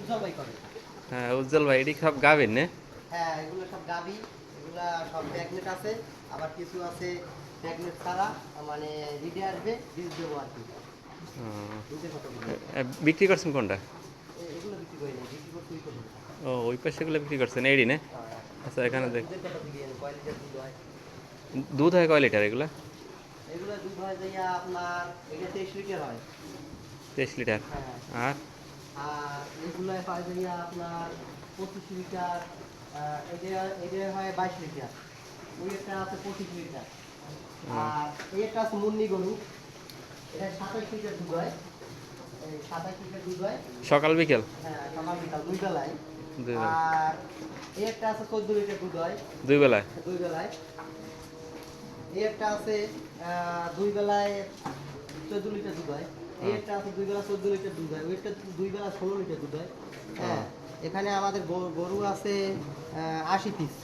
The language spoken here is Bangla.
উজ্জ্বল ভাই করে। হ্যাঁ উজ্জ্বল ভাই, এটি সব গাবেন না? হ্যাঁ, এগুলো সব গাবি, এগুলা সব প্যাগনেট আছে, আবার কিছু আছে প্যাগনেট ছাড়া, মানে রিডে আসবে, বীজ দেবো আর কি। দুধের কত বিক্রি? বিক্রি করছেন কোনটা? এগুলো বিক্রি করি না, বিক্রি করতে ওই করবো। ও ওই পাশেগুলো বিক্রি করছেন এডি না? আচ্ছা এখানে দেখ, দুধের কত বিক্রি হয়, কয় লিটার দুধ হয়? দুধ হয় কয় লিটার এগুলা? এগুলো দুধ হয় যাইয়া আপনার, এটা 23 লিটার হয়। 23 লিটার। হ্যাঁ। আর আর এগুলো হয় যাইয়া আপনার 25 লিটার, এটা এটা হয় 22 লিটার। ওই একটা আছে 25 লিটার। আর এই একটা আছে মুন্নি গরু, এটা 27 লিটার দুধ হয়। এই 27 লিটার দুধ হয়। সকাল বিকেল হ্যাঁ, সকাল বিকাল দুই বেলায়। দুই বেলা? আর এই একটা আছে 14 লিটার দুধ হয়। দুই বেলায়? দুই বেলায়। এই একটা আছে দুই বেলায় 14 লিটার দুধ হয়। এই একটা আছে দুই বেলা 14 লিটার দুধ হয়। ওইটা দুই বেলা 16 লিটার দুধ হয়। হ্যাঁ, এখানে আমাদের গরু আছে 80 পিস।